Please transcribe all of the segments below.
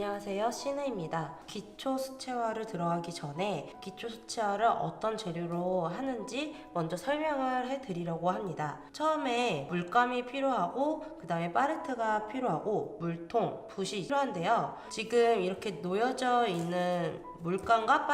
안녕하세요, 신혜입니다. 기초 수채화를 들어가기 전에 기초 수채화를 어떤 재료로 하는지 먼저 설명을 해드리려고 합니다. 처음에 물감이 필요하고 그 다음에 팔레트가 필요하고 물통, 붓이 필요한데요. 지금 이렇게 놓여져 있는 물감과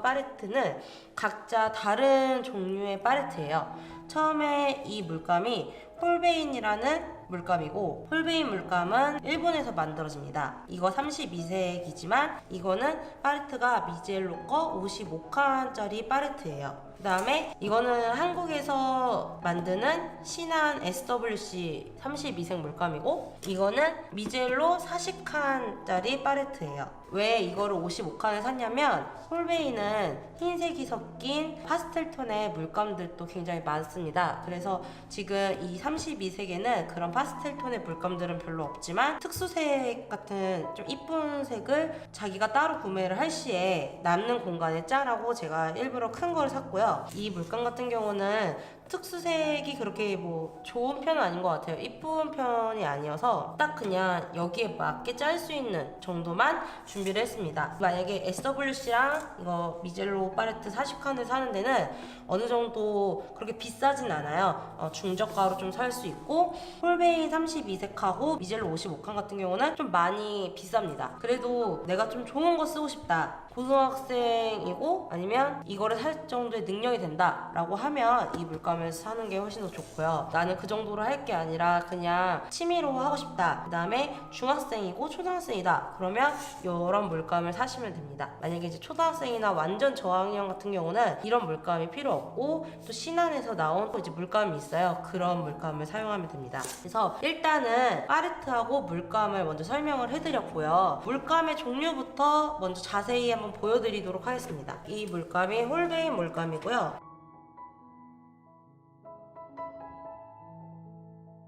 팔레트는 각자 다른 종류의 팔레트예요. 처음에 이 물감이 홀베인이라는 물감이고, 홀베인 물감은 일본에서 만들어집니다. 이거 32색이지만 이거는 팔레트가 미젤로 거 55칸짜리 팔레트예요. 그 다음에 이거는 한국에서 만드는 신한 SWC 32색 물감이고, 이거는 미젤로 40칸짜리 팔레트예요. 왜 이거를 55칸을 샀냐면, 홀베인은 흰색이 섞인 파스텔 톤의 물감들도 굉장히 많습니다. 그래서 지금 이 32색에는 그런 파스텔 톤의 물감들은 별로 없지만, 특수색 같은 좀 이쁜 색을 자기가 따로 구매를 할 시에 남는 공간에 짜라고 제가 일부러 큰 걸 샀고요. 이 물감 같은 경우는 특수색이 그렇게 뭐 좋은 편은 아닌 것 같아요. 이쁜 편이 아니어서 딱 그냥 여기에 맞게 짤 수 있는 정도만 준비를 했습니다. 만약에 SWC랑 이거 미젤로 팔레트 40칸을 사는 데는 어느 정도 그렇게 비싸진 않아요. 중저가로 좀 살 수 있고, 홀베인 32색하고 미젤로 55칸 같은 경우는 좀 많이 비쌉니다. 그래도 내가 좀 좋은 거 쓰고 싶다, 고등학생이고 아니면 이거를 살 정도의 능력이 된다 라고 하면 이 물감을 사는 게 훨씬 더 좋고요. 나는 그 정도로 할 게 아니라 그냥 취미로 하고 싶다, 그 다음에 중학생이고 초등학생이다, 그러면 이런 물감을 사시면 됩니다. 만약에 이제 초등학생이나 완전 저학년 같은 경우는 이런 물감이 필요 없고, 또 신한에서 나온 이제 물감이 있어요. 그런 물감을 사용하면 됩니다. 그래서 일단은 팔레트하고 물감을 먼저 설명을 해드렸고요. 물감의 종류부터 먼저 자세히 한번 보여드리도록 하겠습니다. 이 물감이 홀베인 물감이고요.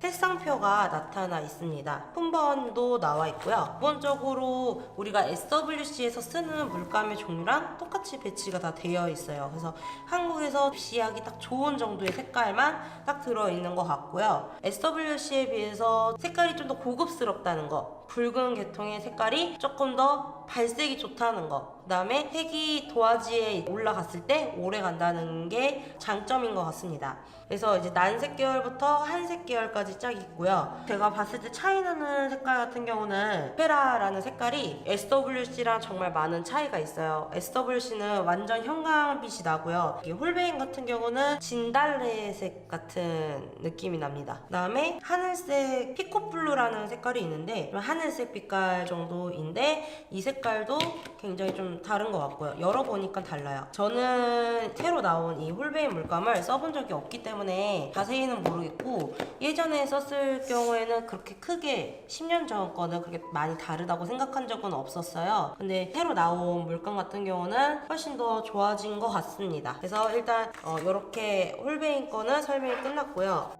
색상표가 나타나 있습니다. 품번도 나와 있고요. 기본적으로 우리가 SWC에서 쓰는 물감의 종류랑 똑같이 배치가 다 되어 있어요. 그래서 한국에서 시하기 딱 좋은 정도의 색깔만 딱 들어있는 것 같고요. SWC에 비해서 색깔이 좀 더 고급스럽다는 거, 붉은 계통의 색깔이 조금 더 발색이 좋다는 거, 그 다음에 색이 도화지에 올라갔을 때 오래 간다는 게 장점인 것 같습니다. 그래서 이제 난색 계열부터 한색 계열까지 쫙 있고요. 제가 봤을 때 차이나는 색깔 같은 경우는 페라라는 색깔이 SWC랑 정말 많은 차이가 있어요. SWC는 완전 형광빛이 나고요. 이 홀베인 같은 경우는 진달래색 같은 느낌이 납니다. 그 다음에 하늘색 피코블루라는 색깔이 있는데 하늘색 빛깔 정도인데, 이 색깔도 굉장히 좀 다른 것 같고요. 열어보니까 달라요. 저는 새로 나온 이 홀베인 물감을 써본 적이 없기 때문에 자세히는 모르겠고, 예전에 썼을 경우에는 그렇게 크게 10년 전 거는 그렇게 많이 다르다고 생각한 적은 없었어요. 근데 새로 나온 물감 같은 경우는 훨씬 더 좋아진 것 같습니다. 그래서 일단 이렇게 홀베인 거는 설명이 끝났고요.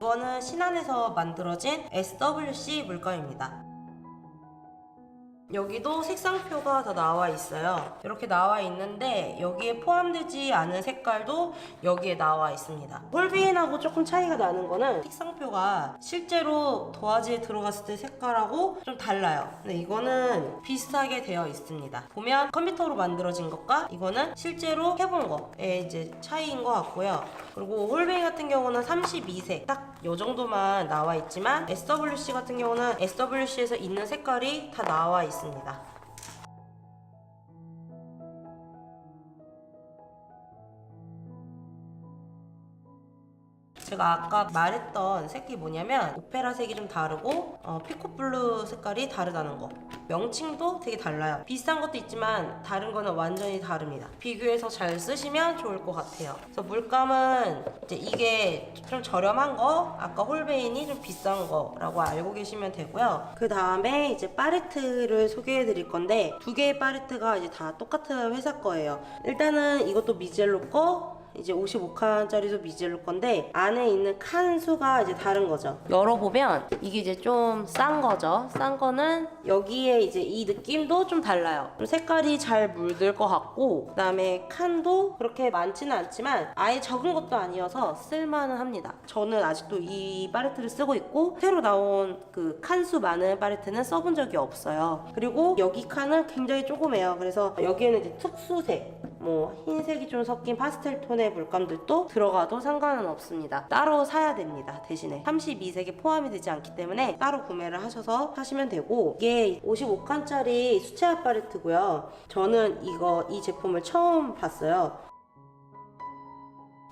이거는 신한에서 만들어진 SWC 물감입니다. 여기도 색상표가 다 나와 있어요. 이렇게 나와 있는데 여기에 포함되지 않은 색깔도 여기에 나와 있습니다. 홀베인하고 조금 차이가 나는 거는 색상표가 실제로 도화지에 들어갔을 때 색깔하고 좀 달라요. 근데 이거는 비슷하게 되어 있습니다. 보면 컴퓨터로 만들어진 것과 이거는 실제로 해본 거의 이제 차이인 것 같고요. 그리고 홀베인 같은 경우는 32색 딱 요 정도만 나와 있지만, SWC 같은 경우는 SWC에서 있는 색깔이 다 나와 있습니다. 제가 아까 말했던 색이 뭐냐면, 오페라 색이 좀 다르고 피코블루 색깔이 다르다는 거. 명칭도 되게 달라요. 비슷한 것도 있지만 다른 거는 완전히 다릅니다. 비교해서 잘 쓰시면 좋을 것 같아요. 그래서 물감은 이제 이게 좀 저렴한 거, 아까 홀베인이 좀 비싼 거라고 알고 계시면 되고요. 그 다음에 이제 팔레트를 소개해 드릴 건데, 두 개의 팔레트가 이제 다 똑같은 회사 거예요. 일단은 이것도 미젤로 거, 이제 55칸짜리도 미젤로 건데 안에 있는 칸 수가 이제 다른 거죠. 열어보면 이게 이제 좀 싼 거죠. 싼 거는 여기에 이제 이 느낌도 좀 달라요. 좀 색깔이 잘 물들 것 같고, 그다음에 칸도 그렇게 많지는 않지만 아예 적은 것도 아니어서 쓸만은 합니다. 저는 아직도 이 팔레트를 쓰고 있고, 새로 나온 그 칸수 많은 팔레트는 써본 적이 없어요. 그리고 여기 칸은 굉장히 조그매요. 그래서 여기에는 이제 특수색, 뭐 흰색이 좀 섞인 파스텔 톤의 물감들도 들어가도 상관은 없습니다. 따로 사야 됩니다. 대신에 32색이 포함이 되지 않기 때문에 따로 구매를 하셔서 하시면 되고, 이게 55칸짜리 수채화 팔레트고요. 저는 이 제품을 처음 봤어요.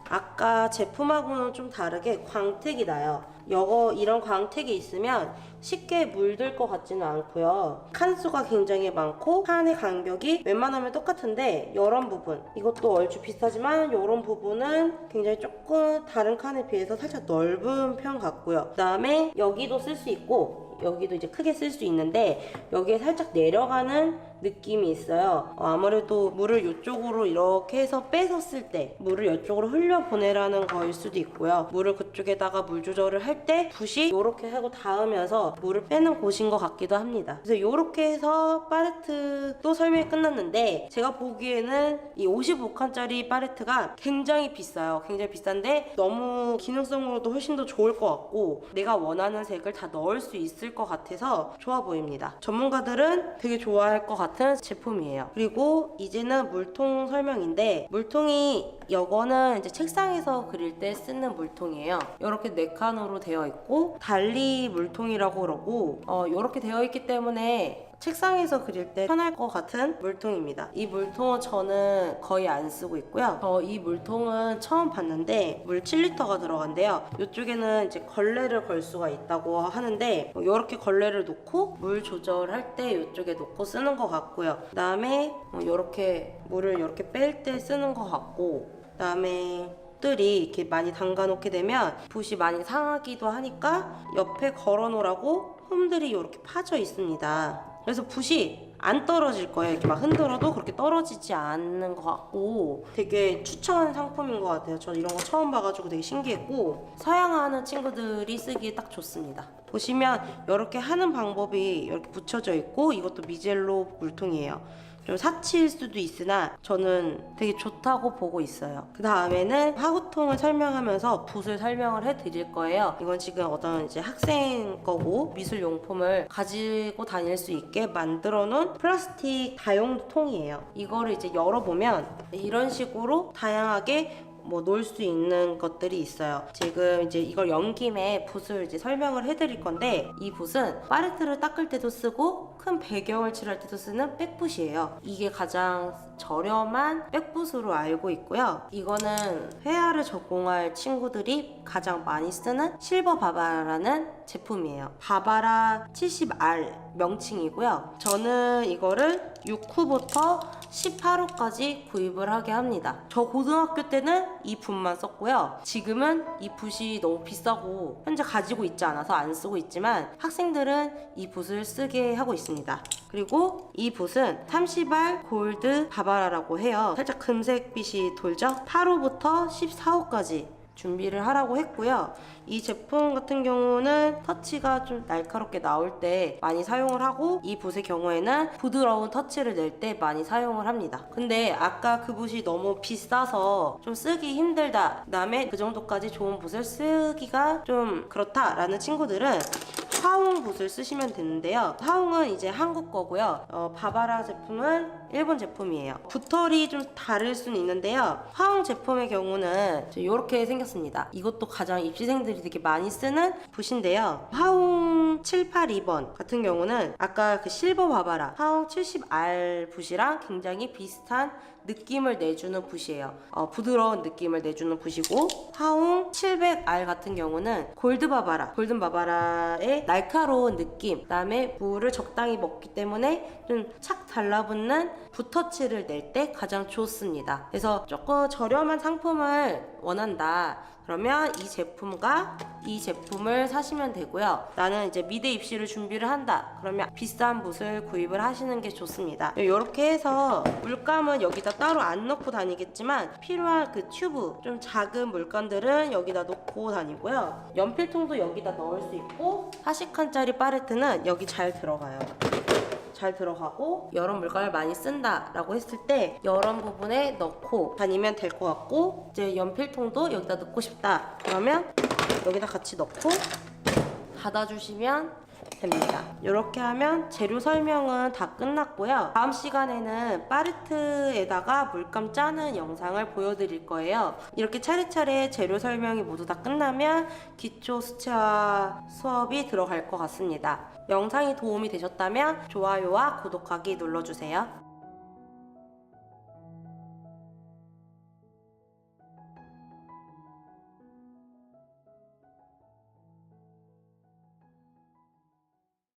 아까 제품하고는 좀 다르게 광택이 나요. 이런 광택이 있으면 쉽게 물들 것 같지는 않고요. 칸수가 굉장히 많고 칸의 간격이 웬만하면 똑같은데 이런 부분, 이것도 얼추 비슷하지만 이런 부분은 굉장히 조금 다른 칸에 비해서 살짝 넓은 편 같고요. 그 다음에 여기도 쓸 수 있고 여기도 이제 크게 쓸 수 있는데 여기에 살짝 내려가는 느낌이 있어요. 아무래도 물을 이쪽으로 이렇게 해서 빼서 쓸 때 물을 이쪽으로 흘려보내라는 거일 수도 있고요. 물을 그쪽에다가 물 조절을 할 때 붓이 이렇게 하고 닿으면서 물을 빼는 곳인 것 같기도 합니다. 그래서 이렇게 해서 팔레트도 설명이 끝났는데, 제가 보기에는 이 55칸짜리 팔레트가 굉장히 비싸요. 굉장히 비싼데 너무 기능성으로도 훨씬 더 좋을 것 같고 내가 원하는 색을 다 넣을 수 있을 것 같아서 좋아 보입니다. 전문가들은 되게 좋아할 것 같은 제품이에요. 그리고 이제는 물통 설명인데, 물통이 이거는 이제 책상에서 그릴 때 쓰는 물통이에요. 이렇게 4칸으로 되어 있고 달리 물통이라고 그러고 이렇게 되어 있기 때문에 책상에서 그릴 때 편할 것 같은 물통입니다. 이 물통은 저는 거의 안 쓰고 있고요. 이 물통은 처음 봤는데 물 7리터가 들어간대요. 이쪽에는 이제 걸레를 걸 수가 있다고 하는데 이렇게 걸레를 놓고 물 조절할 때 이쪽에 놓고 쓰는 것 같고요. 그 다음에 이렇게 물을 이렇게 뺄 때 쓰는 것 같고, 그 다음에 붓들이 이렇게 많이 담가 놓게 되면 붓이 많이 상하기도 하니까 옆에 걸어 놓으라고 홈들이 이렇게 파져 있습니다. 그래서 붓이 안 떨어질 거예요. 이렇게 막 흔들어도 그렇게 떨어지지 않는 것 같고 되게 추천 상품인 것 같아요. 저 이런 거 처음 봐가지고 되게 신기했고 사양하는 친구들이 쓰기에 딱 좋습니다. 보시면 이렇게 하는 방법이 이렇게 붙여져 있고, 이것도 미젤로 물통이에요. 좀 사치일 수도 있으나 저는 되게 좋다고 보고 있어요. 그 다음에는 화구통을 설명하면서 붓을 설명을 해드릴 거예요. 이건 지금 어떤 이제 학생 거고 미술용품을 가지고 다닐 수 있게 만들어 놓은 플라스틱 다용 통이에요. 이거를 이제 열어보면 이런 식으로 다양하게 놓을 수 있는 것들이 있어요. 지금 이제 이걸 연 김에 붓을 이제 설명을 해드릴 건데, 이 붓은 팔레트를 닦을 때도 쓰고 큰 배경을 칠할 때도 쓰는 백붓이에요. 이게 가장 저렴한 백붓으로 알고 있고요. 이거는 회화를 전공할 친구들이 가장 많이 쓰는 실버 바바라는 제품이에요. 바바라 70R 명칭이고요. 저는 이거를 6호부터 18호까지 구입을 하게 합니다. 저 고등학교 때는 이 붓만 썼고요. 지금은 이 붓이 너무 비싸고 현재 가지고 있지 않아서 안 쓰고 있지만 학생들은 이 붓을 쓰게 하고 있습니다. 그리고 이 붓은 30R 골드 바바라라고 해요. 살짝 금색빛이 돌죠? 8호부터 14호까지 준비를 하라고 했고요. 이 제품 같은 경우는 터치가 좀 날카롭게 나올 때 많이 사용을 하고, 이 붓의 경우에는 부드러운 터치를 낼 때 많이 사용을 합니다. 근데 아까 그 붓이 너무 비싸서 좀 쓰기 힘들다, 그다음에 그 정도까지 좋은 붓을 쓰기가 좀 그렇다라는 친구들은 화웅 붓을 쓰시면 되는데요. 화웅은 이제 한국 거고요. 바바라 제품은 일본 제품이에요. 붓털이 좀 다를 수는 있는데요. 화웅 제품의 경우는 이렇게 생겼습니다. 이것도 가장 입시생들이 되게 많이 쓰는 붓인데요. 화웅 782번 같은 경우는 아까 그 실버 바바라 화웅 70R 붓이랑 굉장히 비슷한 느낌을 내주는 붓이에요. 부드러운 느낌을 내주는 붓이고, 화웅 700R 같은 경우는 골드 바바라의 날카로운 느낌, 그 다음에 물을 적당히 먹기 때문에 좀 착 달라붙는 붓터치를 낼 때 가장 좋습니다. 그래서 조금 저렴한 상품을 원한다. 그러면 이 제품과 이 제품을 사시면 되고요. 나는 이제 미대 입시를 준비를 한다. 그러면 비싼 붓을 구입을 하시는 게 좋습니다. 이렇게 해서 물감은 여기다 따로 안 넣고 다니겠지만 필요한 그 튜브, 좀 작은 물감들은 여기다 놓고 다니고요. 연필통도 여기다 넣을 수 있고 40칸짜리 팔레트는 여기 잘 들어가요. 잘 들어가고 여러 물감을 많이 쓴다 라고 했을 때 이런 부분에 넣고 다니면 될 것 같고, 이제 연필통도 여기다 넣고 싶다 그러면 여기다 같이 넣고 닫아주시면 됩니다. 이렇게 하면 재료 설명은 다 끝났고요. 다음 시간에는 팔레트에다가 물감 짜는 영상을 보여드릴 거예요. 이렇게 차례차례 재료 설명이 모두 다 끝나면 기초 수채화 수업이 들어갈 것 같습니다. 영상이 도움이 되셨다면 좋아요와 구독하기 눌러주세요.